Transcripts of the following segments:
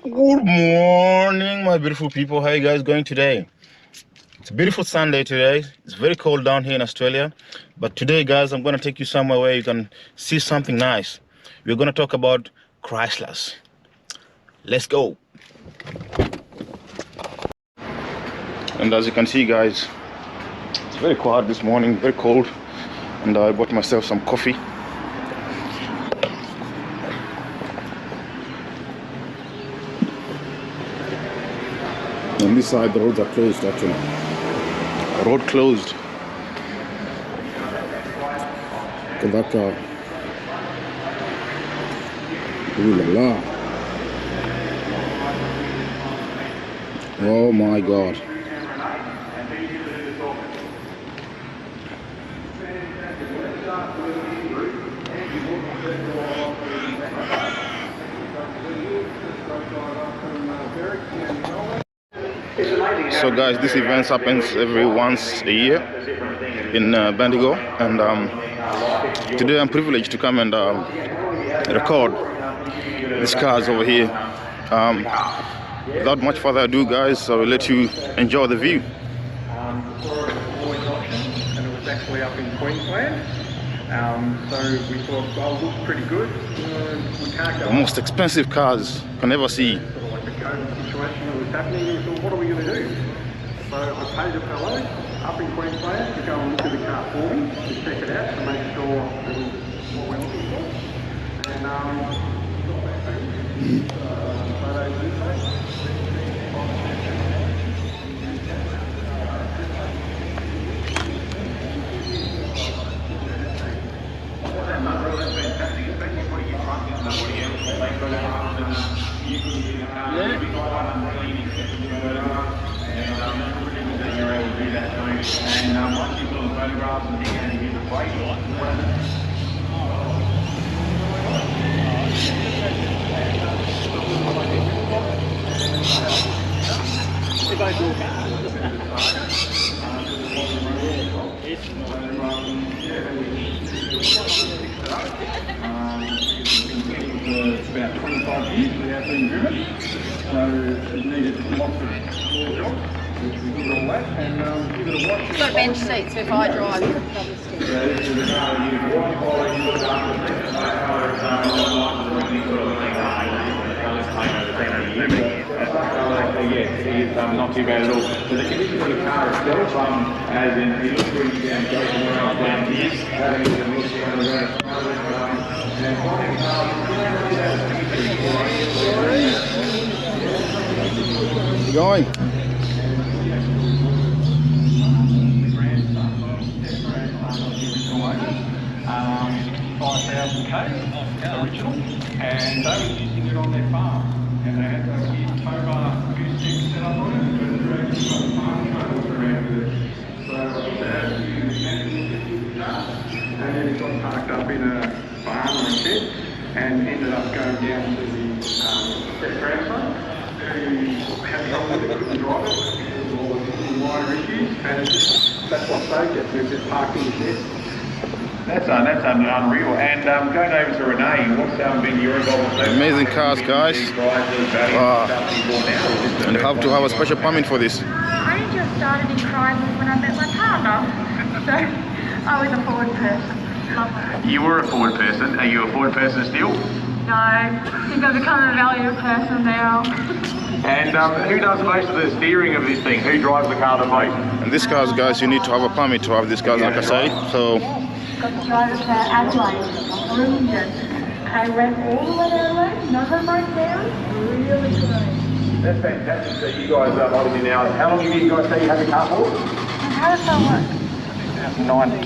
Good morning, my beautiful people. How are you guys going today? It's a beautiful Sunday today. It's very cold down here in Australia. But today, guys, I'm going to take you somewhere where you can see something nice. We're going to talk about Chryslers. Let's go. And as you can see, guys, it's very quiet this morning, very cold. And I bought myself some coffee. On this side, the roads are closed actually. Road closed. Look at that car. Ooh la la. Oh my God. So guys, this event happens every once a year in Bendigo, and today I'm privileged to come and record these cars over here. Without much further ado, guys, I will let you enjoy the view. And it was actually up in Queensland, so we thought, well, it looks pretty good. We can't go. The most expensive cars you can ever see. Sort of like the COVID situation that was happening. We thought, what are we going to do? So I paid a fellow up in Queensland to go and look at the car for me, to check it out, to make sure it was what we're looking for. And it's about 25 years without being driven, so it needed lots of floor jobs, which we did all that, and give it a watch. It's got bench seats if I drive. Yes, it is not too bad at all. So the condition of the car itself, as in it looks really down, goes around down here, having a look around Going. $5,000K original, and they were using it on their farm. And they had a huge mobile acoustic set up on it, but the drag was on the farm, trying to walk around with it. So and then it got parked up in a barn or a shed, and ended up going down to the grandson, who had trouble with it, couldn't drive it, because of all the minor issues, and that's what saved it. They've just parked in the shed. That's unreal. And going over to Renee, what's been your involvement? Amazing cars, guys. And you have to have a special permit for this. I only just started in Chrysler when I met my partner, so I was a Ford person. You were a Ford person. Are you a Ford person still? No, I think I've become a valued person now. And who does most of the steering of this thing? Who drives the car the most? And these cars, guys, you need to have a permit to have these cars, like I say. So. Got to drive it to Adelaide, Brisbane. I went all the way to Adelaide, never broke down, really good. That's fantastic. So you guys are obviously now, how long have you guys say you have your car for? How does that work?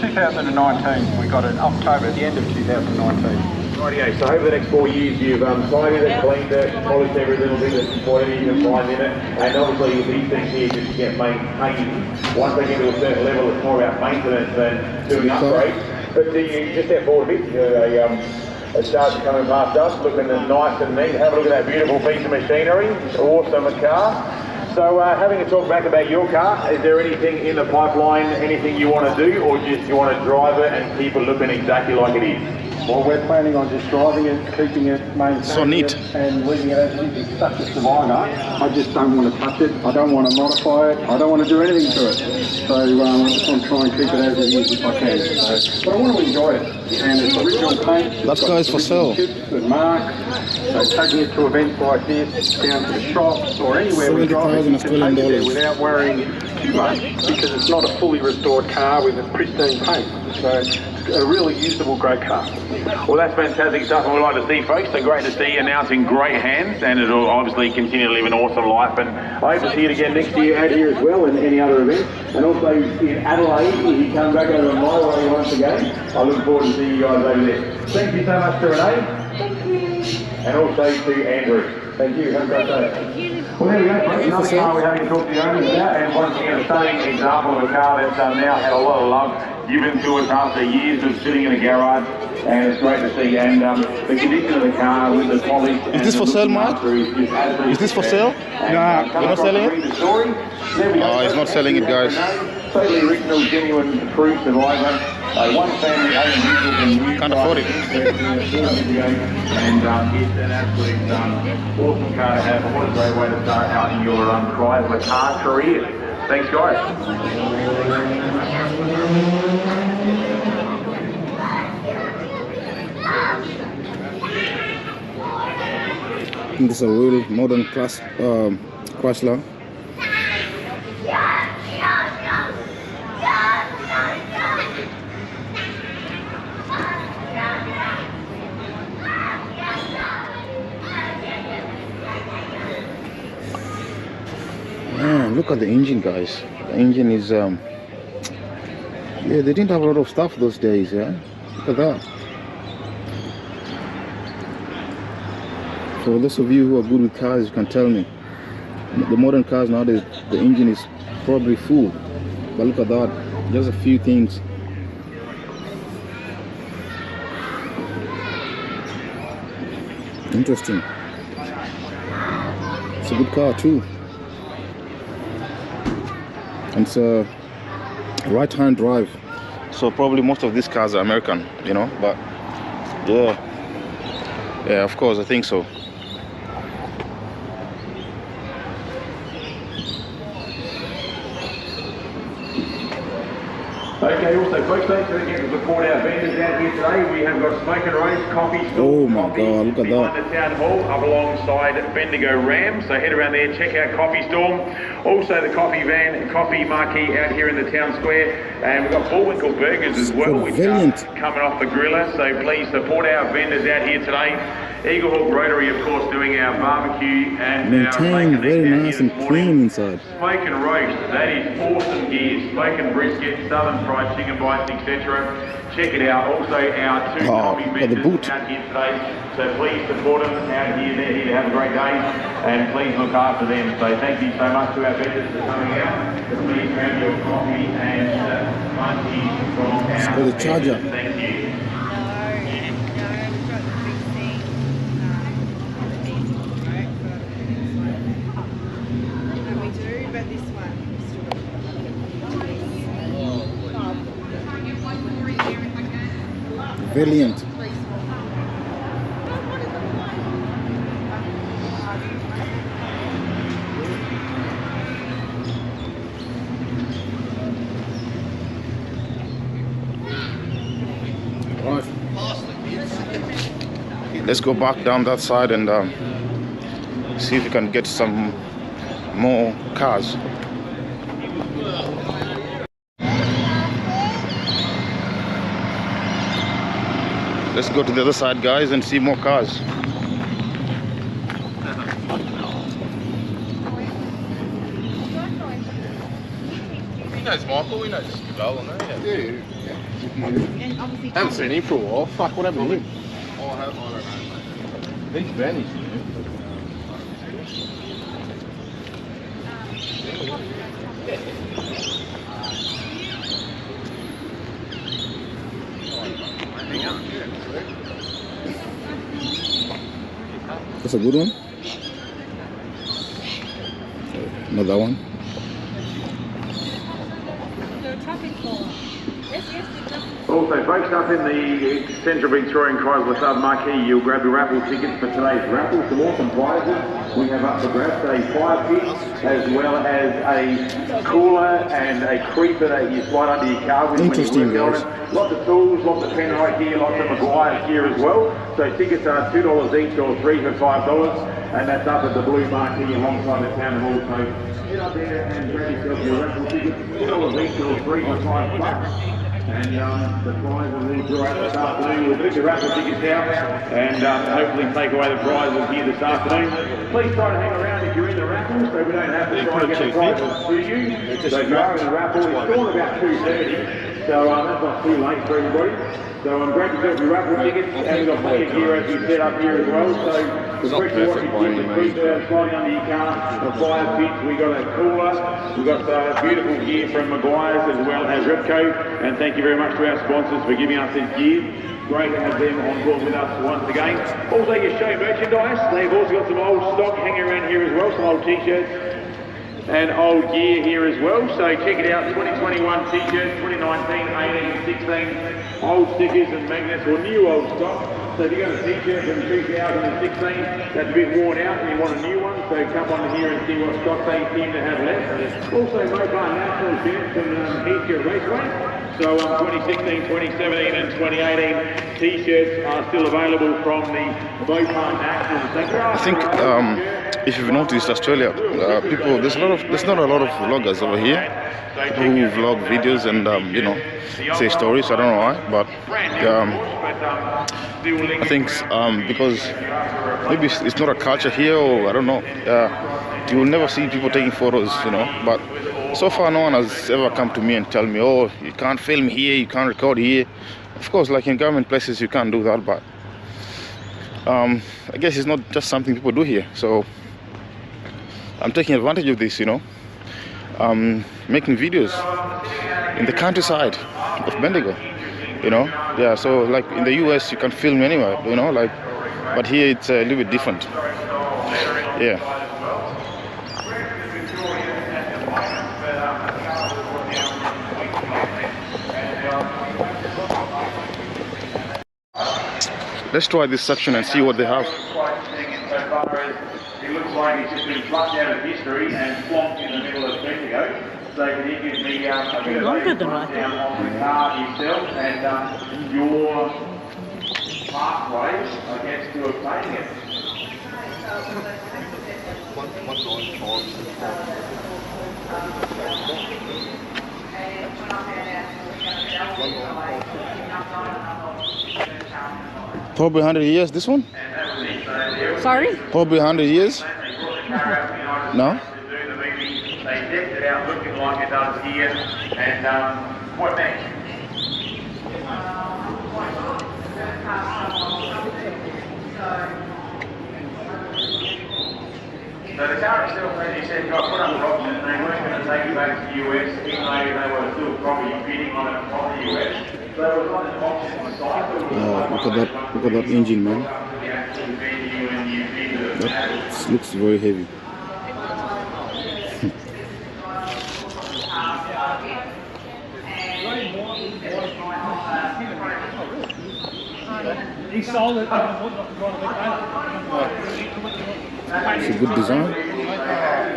2019, we got it October, at the end of 2019. Rightio, so over the next 4 years you've tidied it, cleaned it, polished every little bit that's whatever you can find in it, and obviously these things here just get maintained. Once they get to a certain level, it's more about maintenance than doing upgrades. But you just step forward a bit, a charger coming past us, looking nice and neat. Have a look at that beautiful piece of machinery, awesome car. So having a talk back about your car, is there anything in the pipeline, anything you want to do, or just you want to drive it and keep it looking exactly like it is? Well, we're planning on just driving it, keeping it, maintaining So neat. it, and leaving it as it is. It's such a survivor. I just don't want to touch it. I don't want to modify it. I don't want to do anything to it. So I just want to try and keep it as it is if I can. So, but I want to enjoy it. And it's original paint. That car is for sale. And mark. So taking it to events like this, down to the shops or anywhere we drive, you can take it there without worrying too much because it's not a fully restored car with a pristine paint. So it's a really usable, great car. Well, that's fantastic stuff, and we'd like to see, folks. So great to see you now. It's in great hands, and it'll obviously continue to live an awesome life. And I hope to see it again next year out here as well, and any other events. And also in Adelaide, if you come back over my way once again, I look forward to seeing you guys over there. Thank you so much to Renee. Thank you. And also to Andrew. Thank you. Have a great day. Well, there we go, folks. Another car we're having to talk to the owners about, and once again, a stunning example of a car that's now had a lot of love given to us after years of sitting in a garage, and it's great to see. And the condition of the car with the polish. Is this for sale, Mark? Is this for sale? Nah, you're not selling it? Oh, he's not selling it, guys. Totally original, genuine, true survivor. One family owned vehicle from New Can't afford it. And it's an absolute awesome car to have. What a great way to start out in your Chrysler car career. Thanks, guys. I think this is a real modern class Chrysler. Man, look at the engine, guys. The engine is yeah, they didn't have a lot of stuff those days. Yeah, look at that. For those of you who are good with cars, you can tell me. The modern cars nowadays, the engine is probably full, but look at that. Just a few things. Interesting. It's a good car too. And it's a right-hand drive, so probably most of these cars are American, you know. But yeah, of course, I think so. Okay, also folks, don't forget to support our vendors out here today. We have got Smoke and Roast coffee store. Oh my God, look at behind that. the town hall, up alongside Bendigo Ram. So head around there, check out Coffee Storm. Also the coffee van, coffee marquee out here in the town square. And we've got Bullwinkle Burgers as well, which are coming off the griller. So please support our vendors out here today. Eagle Hawk Rotary, of course, doing our barbecue and maintained, very nice and clean inside. Smoke and Roast, that is awesome gear. Smoke and brisket, southern fried chicken bites, etc. Check it out. Also, our two coffee vendors out here today. So please support them out here. They're here to have a great day, and please look after them. So thank you so much to our vendors for coming out. Please grab your coffee and munchies from our for the charger. vendors. Thank you. Brilliant. Right. Let's go back down that side and see if we can get some more cars. Let's go to the other side, guys, and see more cars. He knows Michael, he knows Joel and that, yeah. Haven't seen him for a while. Fuck, what happened to him? I don't know. He's vanished, man. That's a good one. Another one. Also, folks, up in the Central Victorian Chrysler Sub Marquee, you'll grab your raffle tickets for today's raffle. Some awesome prizes we have up for grabs: a fire pit, as well as a cooler and a creeper that you slide under your car with. Interesting, guys. Lots of tools, lots of Penrite gear, lots of Maguire gear as well. So tickets are $2 each or 3 for $5, and that's up at the Blue Marquee alongside the town hall. So get up there and grab yourself your raffle tickets, $2 each or 3 for $5. And the prize will draw out this afternoon. We'll put your raffle tickets out and hopefully take away the prizes here this afternoon. Please try to hang around if you're in the raffle, so we don't have to try and get the prizes to you. So if you are in the raffle, it's drawn about 2:30, so that's not too late for everybody. So grab yourself your raffle tickets, and we've got plenty of gear as we set up here as well. So the pressure washing kit, the creeper sliding under your car, the fire pits, we got a cooler, we've got beautiful gear from Maguire's as well as Repco, and thank you very much to our sponsors for giving us this gear. Great to have them on board with us once again. Also your show merchandise, they've also got some old stock hanging around here as well, some old t-shirts and old gear here as well. So check it out, 2021 t-shirts, 2019, 18, 16, old stickers and magnets or new old stock. So if you've got a t-shirt from 2016 that's a bit worn out and you want a new one, so come on here and see what stock they seem to have left. Also Mopar National shirts from Heathcote Raceway. So 2016, 2017 and 2018 t-shirts are still available from the Mopar National. I think if you've noticed, Australia, people, there's not a lot of vloggers over here who vlog videos and you know, say stories. I don't know why, but I think because maybe it's not a culture here, or I don't know. You will never see people taking photos, you know. But so far, no one has ever come to me and tell me, "Oh, you can't film here, you can't record here." Of course, like in government places, you can't do that, but I guess it's not just something people do here. So I'm taking advantage of this, you know, making videos in the countryside of Bendigo, you know. Yeah, so like in the US you can film anywhere, you know, like, but here it's a little bit different. Yeah. Let's try this section and see what they have. It looks like it's just been flushed out of history and plonked in the middle of Bendigo. So can you give me a bit of rundown on the car itself and your pathway, I guess, to obtaining it? Probably 100 years, this one? Sorry? Probably 100 years? No? They decked it out looking like it does here, and what next? So the car itself, as you said, got put up for auction and they weren't going to take it back to the US, even though they were still probably bidding on it from the US. So it was on an auction site. Look at that engine, man. That looks very heavy. He sold it. It's a good design.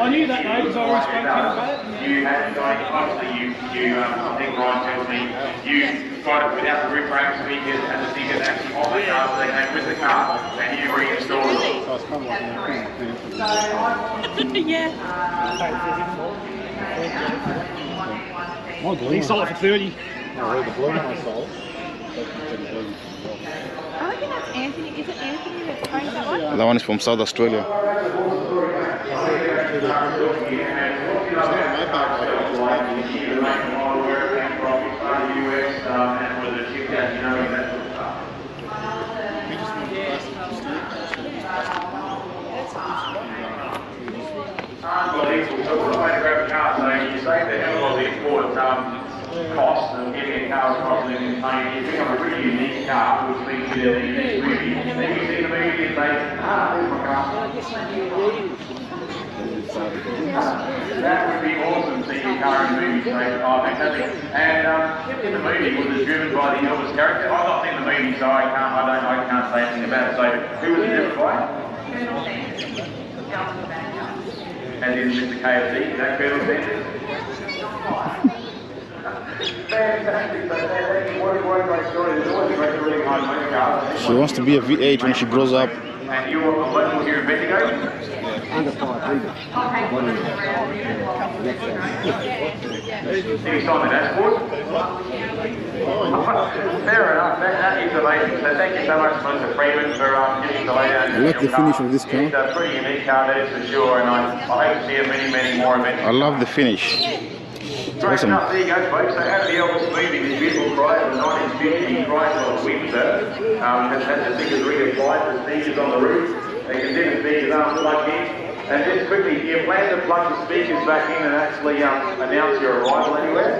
I knew that though because I always spoke to him about it. You had obviously I think Ryan tells me you got it without the rip rack speakers and the speakers actually on the car, so they came with the car and you reinstalled it. Yeah. He sold it for 30. I reckon that's Anthony. Is it Anthony that owns that one? That one is from South Australia. Costs of getting a car across the Mediterranean. You pick up a pretty unique car, which means you're in this movie. Then you see the movie and say, there's my car. That would be awesome, seeing your car in the movie, so fantastic. And in the movie, was it driven by the Elvis character? I've not seen the movie, so I can't say anything about it. So who was it driven by? As in Mr. KFC, is that Colonel Sanders? Fantastic, so what a great story. There's always a great really high motor car. She wants to be a V8 when she grows up. And you're a local here in Bendigo? Under 500. Any sign of dashboard? Fair enough, that is amazing. So thank you so much, Mr. Freeman, for getting the layout. I like the finish of this car. It's a pretty unique car, that is for sure, and I hope to see many more events. I love the finish. It's Great awesome. enough, there you go folks. So out of the Elvis movie, this beautiful Chrysler 1950 Chrysler Windsor has had the stickers reapplied, the speakers on the roof. You can see the speakers aren't plugged in. And just quickly, do you plan to plug the speakers back in and actually announce your arrival anywhere?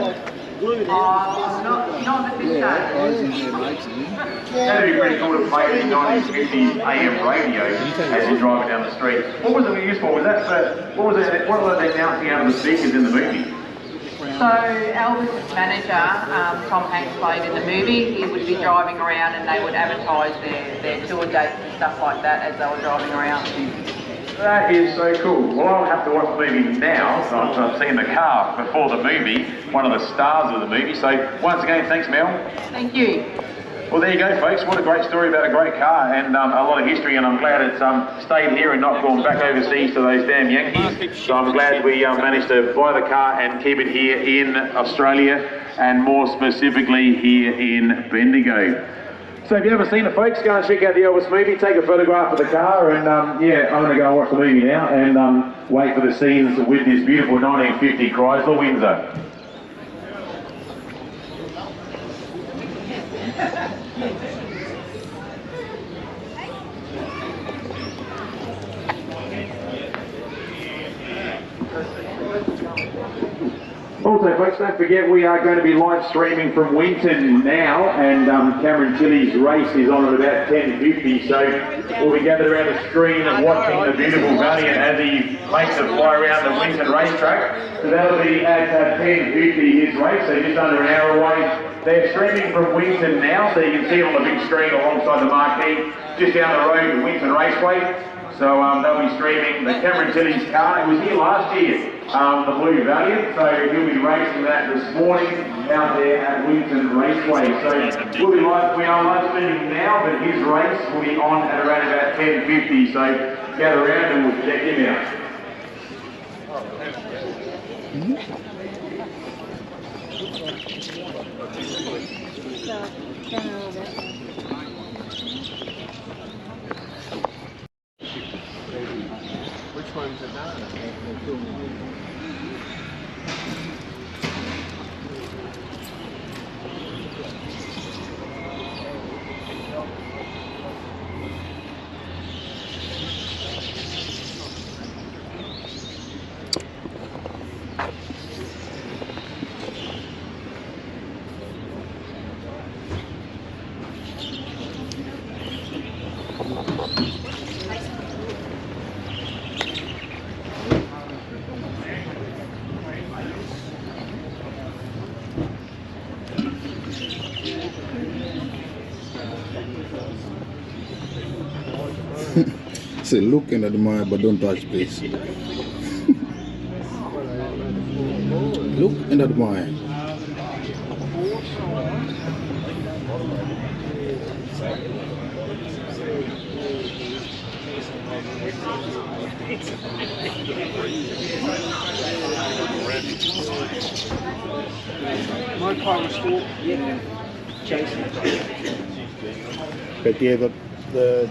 Not at this stage. That'd be pretty cool to play the 1950s AM radio as you're driving down the street. What was it used for? Was that for, what were they announcing out of the speakers in the movie? So Elvis's manager, Tom Hanks, played in the movie. He would be driving around and they would advertise their tour dates and stuff like that as they were driving around. That is so cool. Well, I'll have to watch the movie now. I've seen the car before the movie, one of the stars of the movie. So once again, thanks, Mel. Thank you. Well, there you go, folks. What a great story about a great car and a lot of history, and I'm glad it's stayed here and not gone back overseas to those damn Yankees. So I'm glad we managed to buy the car and keep it here in Australia, and more specifically here in Bendigo. So if you haven't seen it, folks, go and check out the Elvis movie, take a photograph of the car, and yeah, I'm going to go and watch the movie now and wait for the scenes with this beautiful 1950 Chrysler Windsor. Also, folks, don't forget we are going to be live streaming from Winton now, and Cameron Tilley's race is on at about 10:50, so we'll be gathered around the screen and watching the beautiful Valiant as he makes a fly around the Winton racetrack. So that'll be at 10:50 his race, so just under an hour away. They're streaming from Winton now, so you can see it on the big screen alongside the marquee, just down the road to Winton Raceway. So they'll be streaming the Cameron Tilley's car. It was here last year, the Blue Valiant, so he'll be racing that this morning out there at Winton Raceway. So we are live streaming now, but his race will be on at around about 10:50. So gather around and we'll check him out. Which one's it now? Say look and admire, but don't touch, please. Look and admire. My car was still chasing. But yeah, the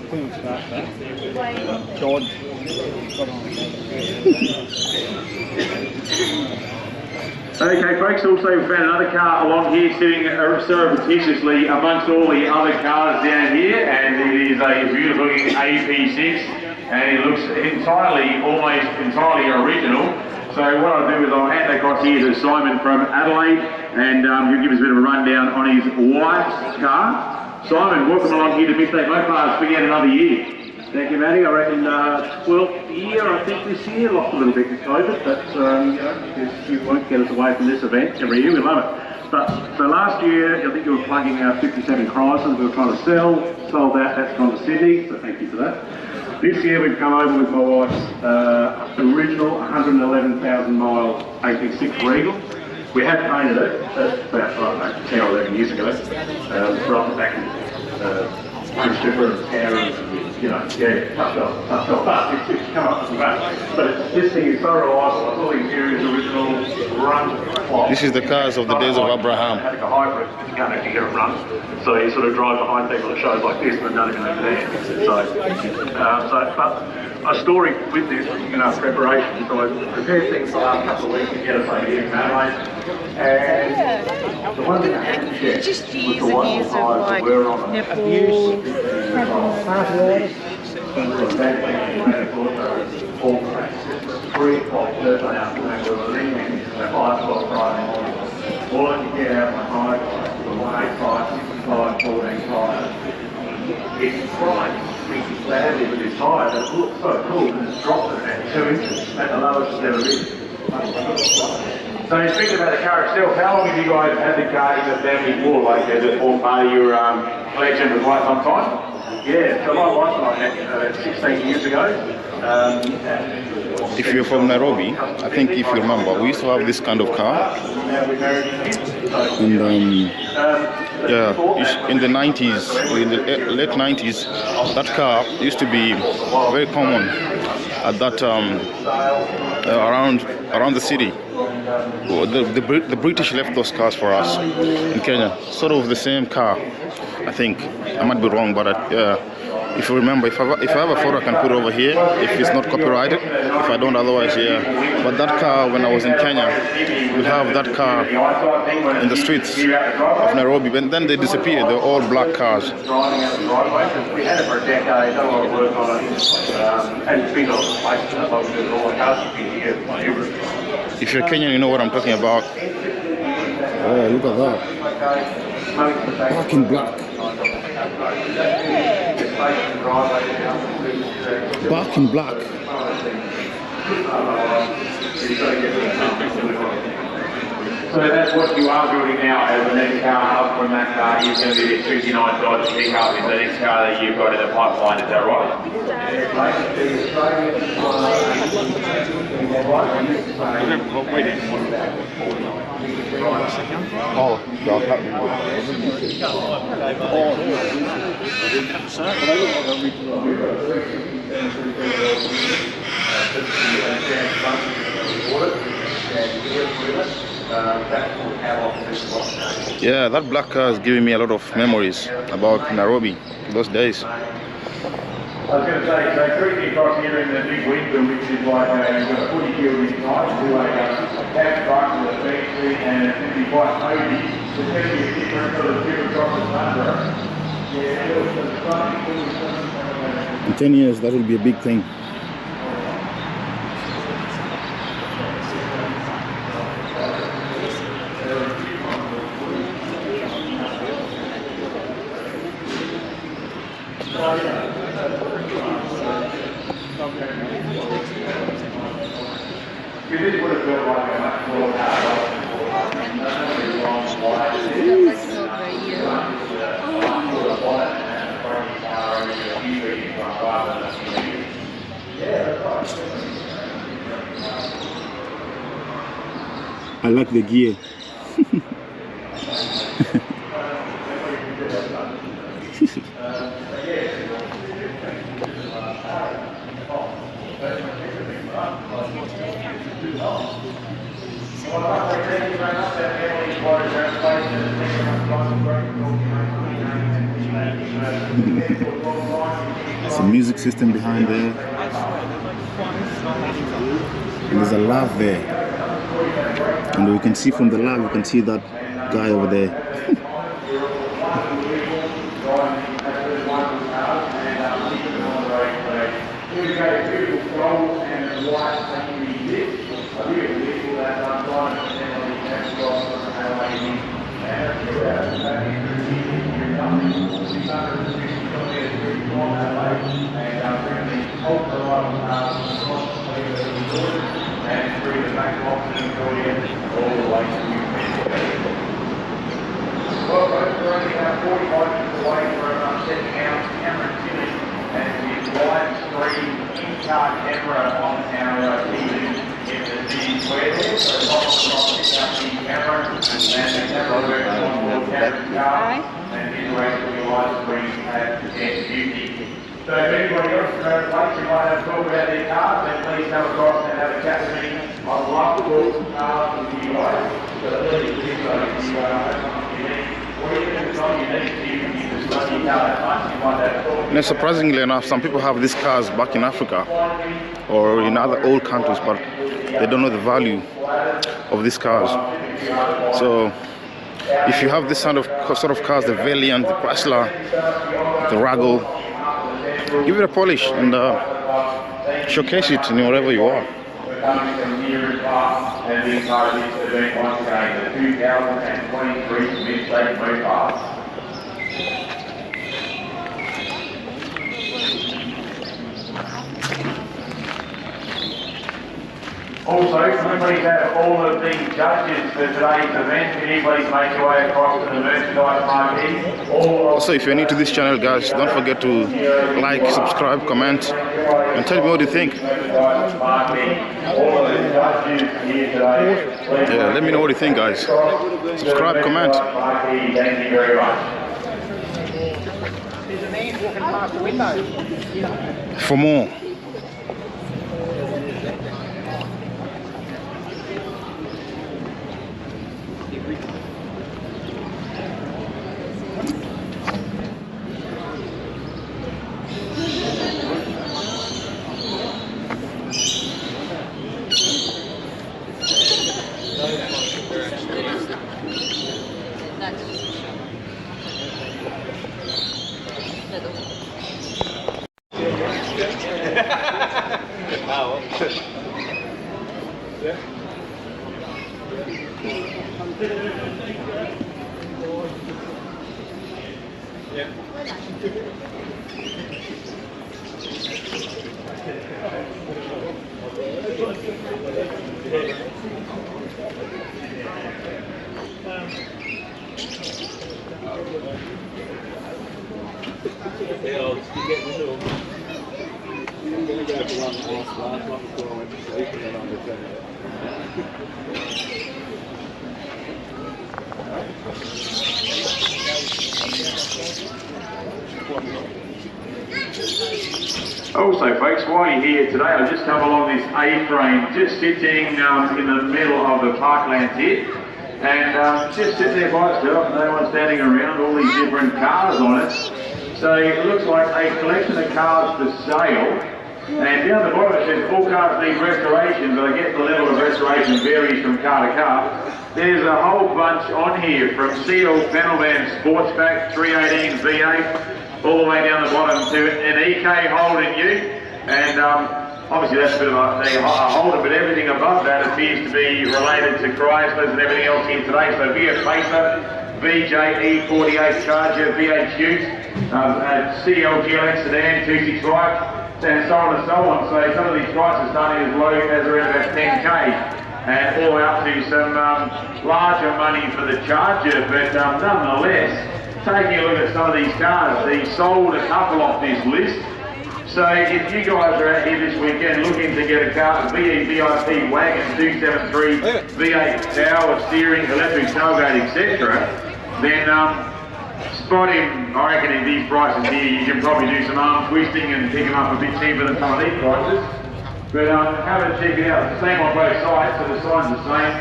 Thing start that. George. Okay, folks, also we found another car along here sitting surreptitiously amongst all the other cars down here, and it is a beautiful looking AP6, and it looks almost entirely original. So what I'll do is I'll hand across here to Simon from Adelaide, and he'll give us a bit of a rundown on his wife's car. Simon, welcome along here to Midstate Mopars for yet another year. Thank you, Matty. I reckon 12th year, I think, this year. Lost a little bit with COVID, but you know, you won't get us away from this event every year. We love it. But so last year, I think you were plugging our 57 Chrysler we were trying to sell. Sold that. That's gone to Sydney. So thank you for that. This year we've come over with my wife's original 111,000 mile 86 Regal. We had painted it about, I don't know, 10 or 11 years ago. Brought it back and Christopher and Aaron, you know, yeah, tough job, but it's come up with the back. But this thing is so reliable. It's all the interiors original, run. This is the cars of the days of Abraham. Having a hybrid, you can't actually hear it run. So you sort of drive behind people at shows like this and don't even know there. But a story with this, you know, preparation. So I prepared things the last couple of weeks to get us over here in Adelaide. And the one thing I had to share Just was years the and one years of size like that we're on. netball, All 3 o'clock Thursday afternoon, we were leaving at 5 o'clock Friday morning. All I could get out of my high guys was 185, 65, 14 tyres. It's bright, pretty badly with this tyre, but it looks so cool and it's dropped at about 2 inches at the lowest it's ever been. So speaking about the car itself, how long have you guys had the car in the family for? Like, has it formed part of your collection for quite some time? Yeah, so my wife and I had 16 years ago. If you're from Nairobi, I think if you remember, we used to have this kind of car. And yeah, in the 90s, in the late 90s, that car used to be very common at that around the city. The British left those cars for us in Kenya. Sort of the same car, I think. I might be wrong, but if you remember, if I have a photo, I can put it over here. If it's not copyrighted, if I don't, otherwise, yeah. But that car, when I was in Kenya, we have that car in the streets of Nairobi, but then they disappeared. They're all black cars. We had it for a decade, done a lot of work on it, and it's been on the place, all the cars have been here. If you're Kenyan, you know what I'm talking about. Oh, look at that. Black in black. Black in black. So that's what you are building now as the next car up from that car is going to be this 59 Dodge pickup is the next car that you've got in the pipeline, is that right? Oh, God. Yeah, that black car is giving me a lot of memories about Nairobi, those days. I was going to say, so cruising across here in the big window, which is like you've got a footy field inside, do a cab truck with a beach seat and it's going to be quite cozy. There's going to be a different sort of view across the thunder. Yeah, it was In 10 years, that will be a big thing. This would have built like a much more I like the gear. There's a music system behind there. And there's a lav there. And we can see from the lav, we can see that guy over there. ultra light and through the back box and all the way to well, folks, we're only about 40 minutes away from setting out camera activity and the live stream in-car camera on our TV in the city square there. So it's on the camera and the camera works on board Cameron's car and interacts with the live stream at 10:50. So if anybody else is around the place who might have a talk about their cars, then please come across and have a chat with me. I'd love to talk some cars with you guys. So please do so if you have something unique. Or even if it's not unique to you, you just love your car that much, you might have a talk. And surprisingly enough, some people have these cars back in Africa or in other old countries, but they don't know the value of these cars. So if you have this sort of cars, the Valiant, the Chrysler, the Raggle, give it a polish and showcase it in wherever you are. Coming from near and far, and the car is event once again, the 2023 Mid-State Motor Pass. Also, can please have all of the judges for today's event? Can you please make your way across to the merchandise marquee? Also, if you're new to this channel, guys, don't forget to like, subscribe, comment, and tell me what you think. Yeah, let me know what you think, guys. Subscribe, comment. Thank you very much. There's a man walking past the window. For more. Also, folks, while you're here today, I've just come along this A-frame, just sitting in the middle of the parklands here, and just sitting there by itself, no one standing around, all these different cars on it. So it looks like a collection of cars for sale, and down the bottom it says all cars need restoration, but I guess the level of restoration varies from car to car. There's a whole bunch on here, from CL Panelman Sportsback 318 V8, all the way down the bottom to an EK Holden Ute, and obviously that's a bit of a Holden, but everything above that appears to be related to Chryslers and everything else here today. So VF Pacer, VJ E48 Charger, VH Ute, CL GLX Sedan 265, and so on and so on. So some of these prices starting as low as around about 10k, and all out to some larger money for the Charger, but nonetheless, taking a look at some of these cars, they sold a couple off this list. So if you guys are out here this weekend looking to get a car, VE VIP Wagon 273, V8 power steering, electric tailgate, etc., then spot him. I reckon at these prices here, you can probably do some arm twisting and pick him up a bit cheaper than some of these prices. But have a check it out. It's the same on both sides, so the sign's the same.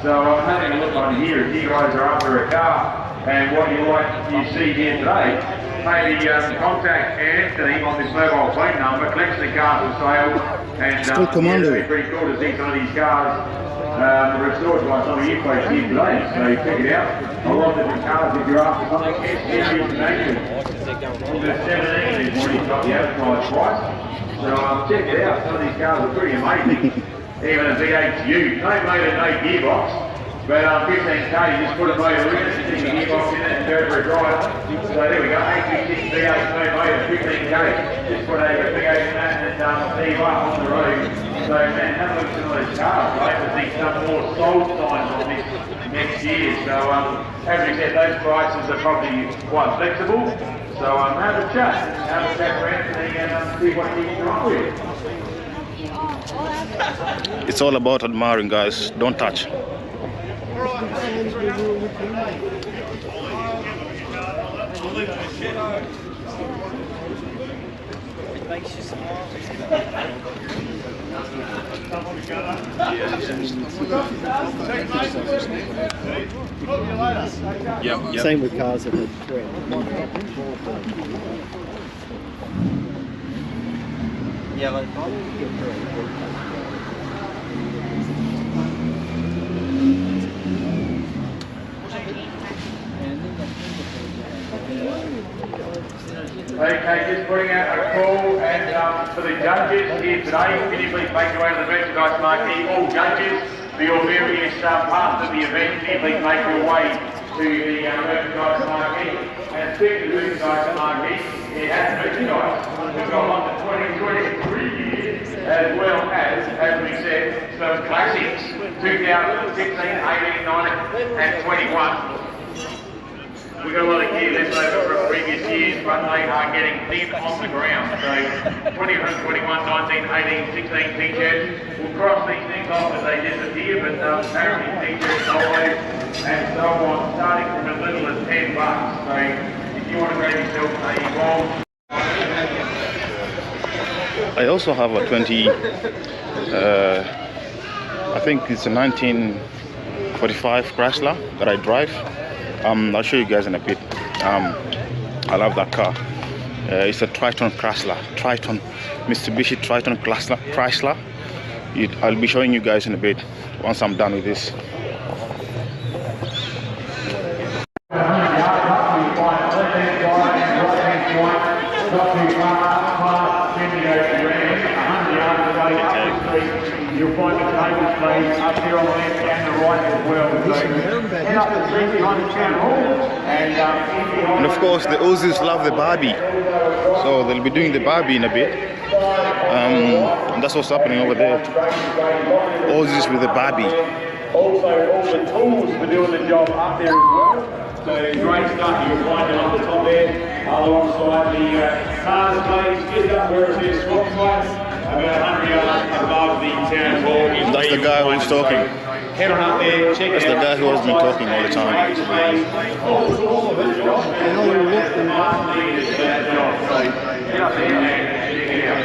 So I'm having a look on here. If you guys are after a car, and what you see here today, maybe contact Anthony on this mobile phone number, collects the cars for sale, and it's pretty cool to see some of these cars restored by some of you folks here today. So check it out. A lot of different cars if you're after something. Here's the information. The 17 is already got the advertised price. So check it out. Some of these cars are pretty amazing. Even a V8U, no motor, no gearbox. But 15k, you just put a motor in it, stick a gearbox in it and go for a drive. So there we go, 826 V8, no motor, 15k. Just put a V8 in that and there you are on the road. So man, have a look at some of those cars. I hope to see some more sold signs on this next year. So as we said, those prices are probably quite flexible. So have a chat for Anthony and see what he can come with. It's all about admiring, guys. Don't touch. Yep. Same with cars that have thread. Yellow collar. Okay, just putting out a call and for the judges here today, can you please make your way to the merchandise marquee? All judges for your various parts of the event, can you please make your way to the merchandise marquee? And speaking of the merchandise marquee, it has merchandise. We've got one for 2023 years, as well as we said, some classics, 2016, 18, 19, and 21. We've got a lot of gear left over from previous years, but they are getting thin on the ground. So 20, 21, 19, 18, 16 t-shirts. We'll cross these things off as they disappear, but apparently t-shirts, always, and so on, starting from as little as $10. So if you want to grab yourself a ball. I also have a 20, I think it's a 1945 Chrysler that I drive. I'll show you guys in a bit. I love that car. It's a Triton Chrysler, Mitsubishi Triton Chrysler. I'll be showing you guys in a bit once I'm done with this. You'll find the tables made up here on the left and the right as well. So head up to the street behind the town hall. And of course, the Aussies love the Barbie. So they'll be doing the Barbie in a bit. And that's what's happening over there. Aussies with the Barbie. Also, all the tools for doing the job up there as well. So great stuff, you'll find it on the top there, alongside the cars place, just up where it says swap sites, about 100 yards above the town hall. That's the guy who's talking. Head on up there, check That's it out. the guy who has been talking all the time. Get up there and check it out.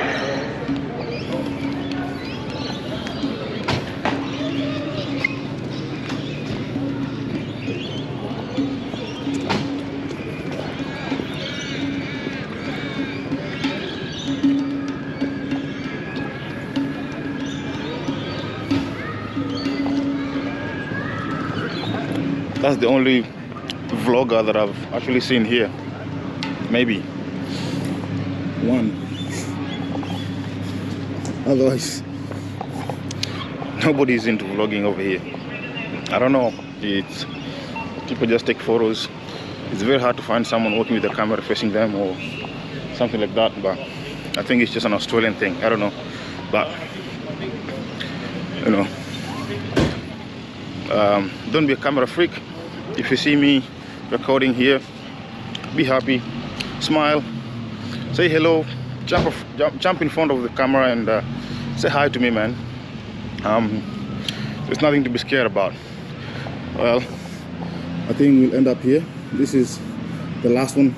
That's the only vlogger that I've actually seen here. Maybe one. Otherwise, nobody's into vlogging over here. I don't know. It's people just take photos. It's very hard to find someone working with the camera facing them or something like that. But I think it's just an Australian thing. I don't know. But you know, don't be a camera freak. If you see me recording here, be happy, smile, say hello, jump in front of the camera and say hi to me, man. There's nothing to be scared about. Well, I think we'll end up here. This is the last one.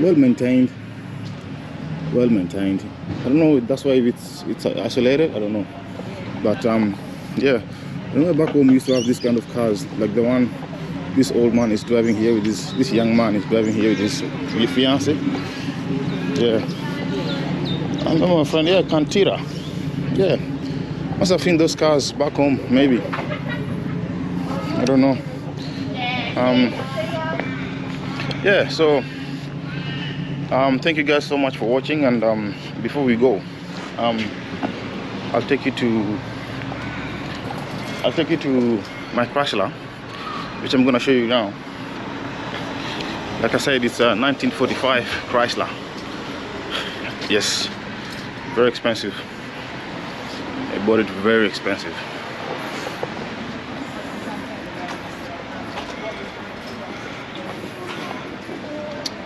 Well maintained. I don't know, that's why it's isolated, I don't know. But yeah, remember back home we used to have this kind of cars, like the one this old man is driving here with this young man is driving here with his fiance. Yeah, I remember my friend, yeah, Cantira. Yeah, must have seen those cars back home, maybe. I don't know. Yeah, so thank you guys so much for watching, and before we go, I'll take you to my Chrysler, which I'm gonna show you now. Like I said, it's a 1945 Chrysler. Yes, Very expensive. I bought it very expensive.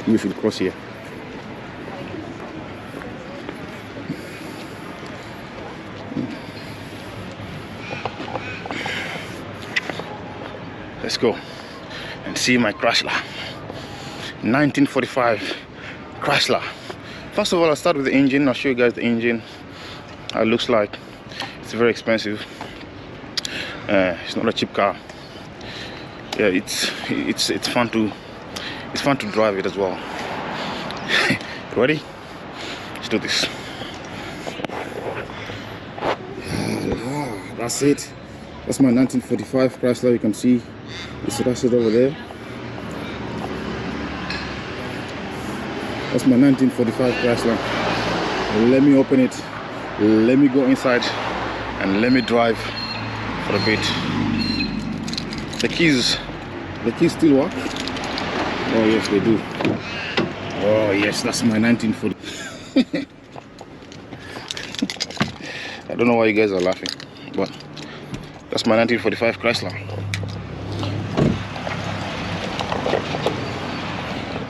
We should cross here. Let's go and see my Chrysler. 1945 Chrysler. First of all, I'll start with the engine. I'll show you guys the engine, how it looks like. It's very expensive. It's not a cheap car. Yeah, it's fun to drive it as well. Ready? Let's do this. That's it. That's my 1945 Chrysler. You can see it's rusted over there. That's my 1945 Chrysler. Let me open it. Let me go inside and let me drive for a bit. The keys still work? Oh yes, they do. Oh yes, that's my 1940. I don't know why you guys are laughing, but that's my 1945 Chrysler.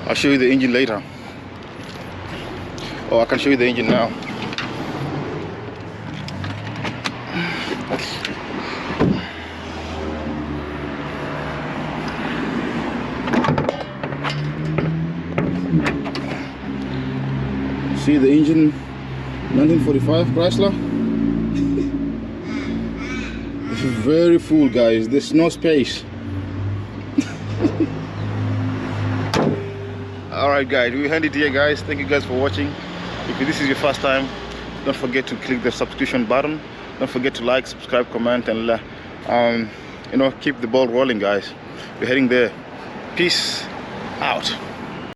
I'll show you the engine later. Oh, I can show you the engine now. See the engine, 1945 Chrysler. It's very full, guys. There's no space. Alright guys, we end it here, guys. Thank you guys for watching. If this is your first time, don't forget to click the subscription button. Don't forget to like, subscribe, comment, and you know, keep the ball rolling, guys. We're heading there. Peace out.